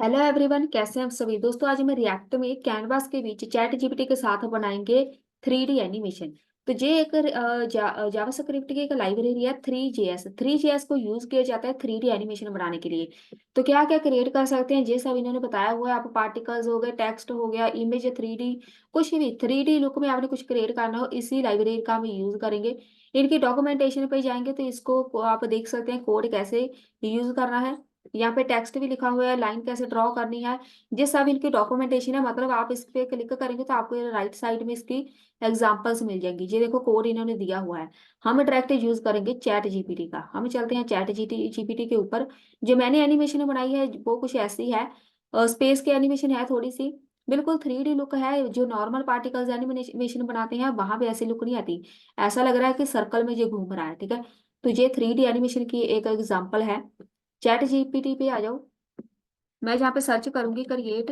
Hello everyone, कैसे हैं आप सभी दोस्तों। आज मैं रिएक्ट में कैनवास के बीच चैट जीपीटी के साथ बनाएंगे 3D एनिमेशन। तो ये एक जावास्क्रिप्ट की एक लाइब्रेरी है 3JS को यूज किया जाता है 3D एनिमेशन बनाने के लिए। तो क्या क्या क्रिएट कर सकते हैं ये सब इन्होंने बताया हुआ है। आप पार्टिकल्स हो गए, टेक्स्ट हो गया, इमेज 3D, कुछ भी 3D लुक में आपने कुछ क्रिएट करना हो, इसी लाइब्रेरी का हम यूज करेंगे। इनकी डॉक्यूमेंटेशन पे जाएंगे तो इसको आप देख सकते हैं कोड कैसे यूज करना है। यहाँ पे टेक्स्ट भी लिखा हुआ है, लाइन कैसे ड्रॉ करनी है, ये सब इनकी डॉक्यूमेंटेशन है। मतलब आप इस पे क्लिक करेंगे तो आपको राइट साइड में इसकी एग्जांपल्स मिल जाएंगी। ये देखो कोड इन्होंने दिया हुआ है। हम डायरेक्ट यूज करेंगे चैट जीपीटी का। हम चलते हैं चैट जीपीटी के ऊपर। जो मैंने एनिमेशन बनाई है वो कुछ ऐसी है। स्पेस की एनिमेशन है थोड़ी सी, बिल्कुल 3D लुक है। जो नॉर्मल पार्टिकल्स एनिमेशन बनाते हैं वहां पे ऐसी लुक नहीं आती। ऐसा लग रहा है कि सर्कल में ये घूम रहा है, ठीक है। तो ये 3D एनिमेशन की एक एग्जाम्पल है। चैट जीपीटी पे आ जाओ। मैं जहाँ पे सर्च करूंगी create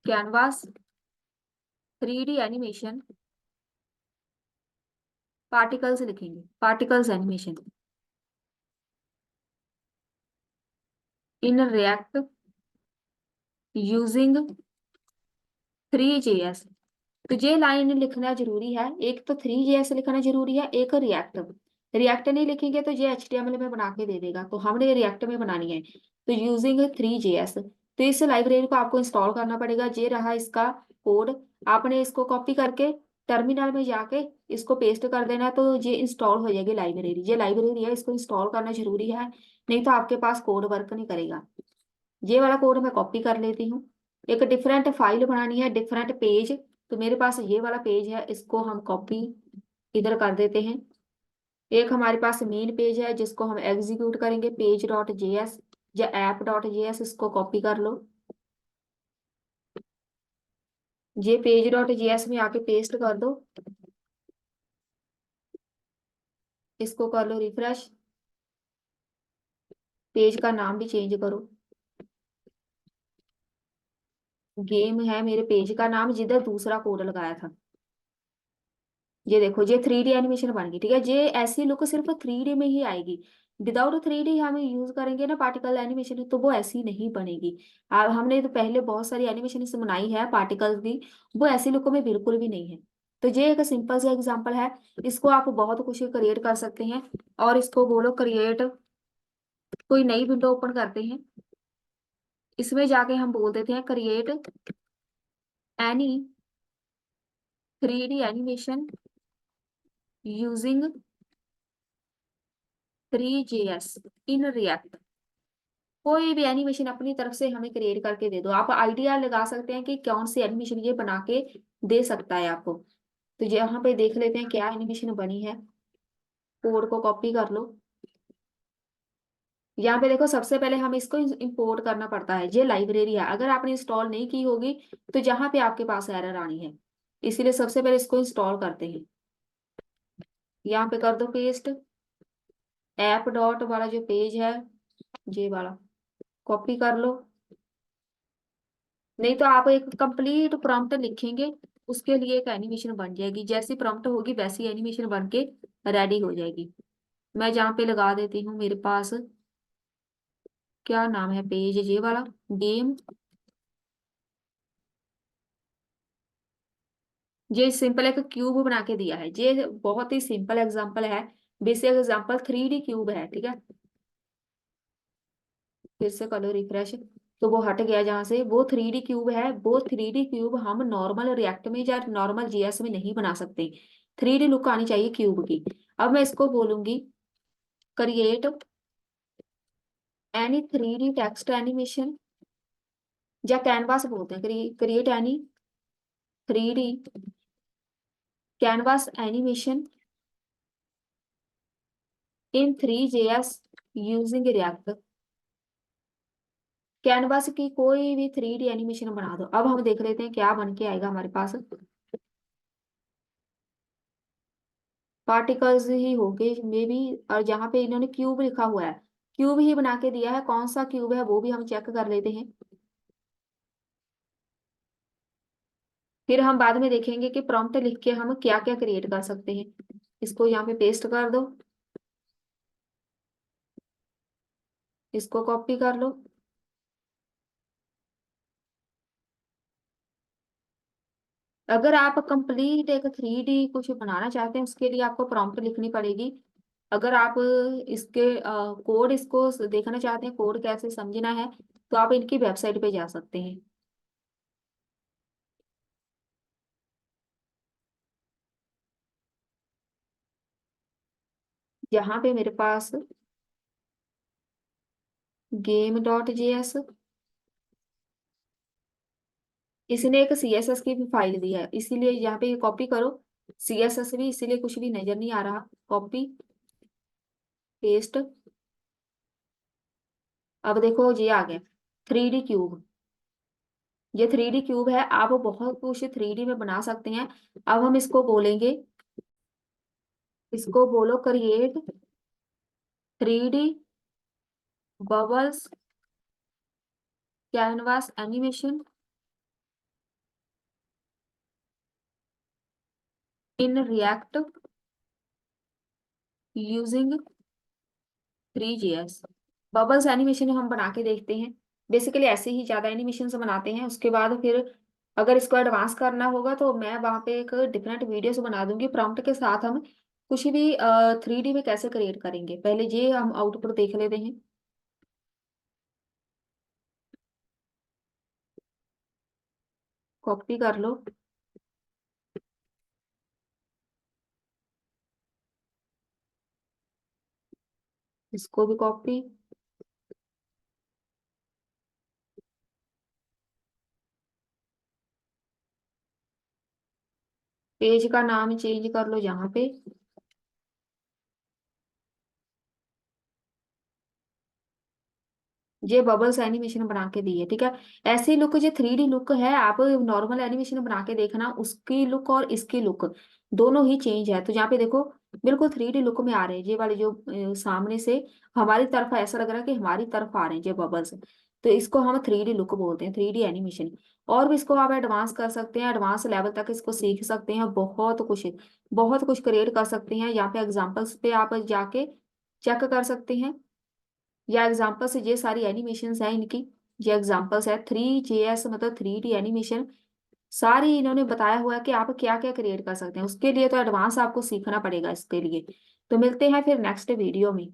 canvas 3D animation, particles लिखेंगे, particles animation in React using 3JS। तो ये लाइन लिखना जरूरी है। एक तो 3JS लिखना जरूरी है, एक रिएक्ट। रिएक्ट नहीं लिखेंगे तो ये HTML में बना के दे देगा, तो हमने रिएक्ट में बनानी है। तो यूजिंग 3JS, तो इस लाइब्रेरी को आपको इंस्टॉल करना पड़ेगा। ये रहा इसका कोड। आपने इसको कॉपी करके टर्मिनल में जाके इसको पेस्ट कर देना, तो ये इंस्टॉल हो जाएगी लाइब्रेरी। ये लाइब्रेरी है, इसको इंस्टॉल करना जरूरी है, नहीं तो आपके पास कोड वर्क नहीं करेगा। ये वाला कोड मैं कॉपी कर लेती हूँ। एक डिफरेंट फाइल बनानी है, डिफरेंट पेज। तो मेरे पास ये वाला पेज है, इसको हम कॉपी इधर कर देते हैं। एक हमारे पास मेन पेज है जिसको हम एग्जीक्यूट करेंगे, पेज.js या app.js, इसको कॉपी कर लो। ये पेज.js में आके पेस्ट कर दो। इसको कर लो रिफ्रेश। पेज का नाम भी चेंज करो। गेम है मेरे पेज का नाम, जिधर दूसरा कोड लगाया था। ये देखो ये 3D एनिमेशन बन गई, ठीक है। ये ऐसी लुक सिर्फ 3D में ही आएगी। विदाउट 3D हम यूज करेंगे ना पार्टिकल एनिमेशन, तो वो ऐसी नहीं बनेगी। हमने तो पहले बहुत सारी एनिमेशन से बनाई है पार्टिकल्स की, वो ऐसी लुक में बिल्कुल भी नहीं है। तो ये एक सिंपल सा एग्जांपल है। इसको आप बहुत कुछ क्रिएट कर सकते हैं। और इसको बोलो क्रिएट, कोई नई विंडो ओपन करते हैं। इसमें जाके हम बोल देते हैं create any 3D animation using 3JS in React. कोई भी एनिमेशन अपनी तरफ से हमें क्रिएट करके दे दो। आप आइडिया लगा सकते हैं कि कौन सी एनिमेशन ये बना के दे सकता है आपको। तो यहाँ पे देख लेते हैं क्या एनिमेशन बनी है। कोड को कॉपी कर लो। यहाँ पे देखो, सबसे पहले हम इसको इंपोर्ट करना पड़ता है। ये लाइब्रेरी है, अगर आपने इंस्टॉल नहीं की होगी तो जहाँ पे आपके पास एरर आनी है। इसीलिए सबसे पहले इसको इंस्टॉल करते हैं। यहाँ पे कर दो पेस्ट। ऐप डॉट वाला जो पेज है, ये वाला कॉपी कर लो। नहीं तो आप एक कंप्लीट प्रॉम्प्ट लिखेंगे, उसके लिए एक एनिमेशन बन जाएगी। जैसी प्रॉम्प्ट होगी वैसी एनिमेशन बन के रेडी हो जाएगी। मैं जहाँ पे लगा देती हूँ, मेरे पास क्या नाम है पेज, ये वाला गेम। ये सिंपल एक क्यूब बना के दिया है। ये बहुत ही सिंपल एग्जांपल है, बेसिक एग्जांपल 3D क्यूब है, ठीक है। फिर से करो रिफ्रेश। तो वो हट गया जहां से, वो 3D क्यूब है। वो 3D क्यूब हम नॉर्मल रिएक्ट में या नॉर्मल जीएस में नहीं बना सकते। 3D लुक आनी चाहिए क्यूब की। अब मैं इसको बोलूंगी create any 3D text animation, या कैनवास बोलते हैं, create any 3D canvas animation इन 3JS यूजिंग रिएक्ट। कैनवास की कोई भी 3D एनिमेशन बना दो। अब हम देख लेते हैं क्या बन के आएगा हमारे पास। पार्टिकल्स ही होंगे मे बी। और जहाँ पे इन्होंने क्यूब लिखा हुआ है, क्यूब ही बना के दिया है। कौन सा क्यूब है वो भी हम चेक कर लेते हैं। फिर हम बाद में देखेंगे कि प्रॉम्प्ट लिख के हम क्या क्या क्रिएट कर सकते हैं। इसको यहाँ पे पेस्ट कर दो। इसको कॉपी कर लो। अगर आप कंप्लीट एक 3D कुछ बनाना चाहते हैं, उसके लिए आपको प्रॉम्प्ट लिखनी पड़ेगी। अगर आप इसके कोड इसको देखना चाहते हैं, कोड कैसे समझना है, तो आप इनकी वेबसाइट पे जा सकते हैं। यहाँ पे मेरे पास game.js, इसने एक CSS की भी फाइल दी है, इसीलिए यहाँ पे कॉपी करो। CSS भी, इसीलिए कुछ भी नजर नहीं आ रहा। Copy paste. अब देखो ये आ गया 3D क्यूब। ये 3D क्यूब है, आप बहुत कुछ 3D में बना सकते हैं। अब हम इसको बोलेंगे, इसको बोलो create 3D bubbles canvas animation in React using 3JS। Bubbles animation हम बना के देखते हैं। बेसिकली ऐसे ही ज्यादा एनिमेशन से बनाते हैं, उसके बाद फिर अगर इसको एडवांस करना होगा तो मैं वहां पे एक डिफरेंट वीडियोस बना दूंगी प्रॉम्प्ट के साथ। हम कुछ भी 3D में कैसे क्रिएट करेंगे, पहले ये हम आउटपुट देख लेते हैं। कॉपी कर लो, इसको भी कॉपी। पेज का नाम चेंज कर लो यहाँ पे। ये बबल्स एनिमेशन बना के दी है, ठीक है। ऐसी लुक जो 3D लुक है, आप नॉर्मल एनिमेशन बना के देखना, उसकी लुक और इसकी लुक दोनों ही चेंज है। तो यहाँ पे देखो बिल्कुल 3D लुक में आ रहे हैं ये वाले जो सामने से हमारी तरफ ऐसा लग रहा है कि हमारी तरफ आ रहे हैं ये बबल्स। तो इसको हम 3D लुक बोलते हैं, 3D एनिमेशन। और भी इसको आप एडवांस कर सकते हैं, एडवांस लेवल तक इसको सीख सकते हैं। बहुत कुछ क्रिएट कर सकते हैं। यहाँ पे एग्जाम्पल्स पे आप जाके चेक कर सकते हैं, या एग्जाम्पल्स ये सारी एनिमेशंस हैं इनकी। ये एग्जाम्पल्स है 3JS, मतलब 3D एनिमेशन। सारी इन्होंने बताया हुआ है कि आप क्या क्या क्रिएट कर सकते हैं। उसके लिए तो एडवांस आपको सीखना पड़ेगा इसके लिए। तो मिलते हैं फिर नेक्स्ट वीडियो में।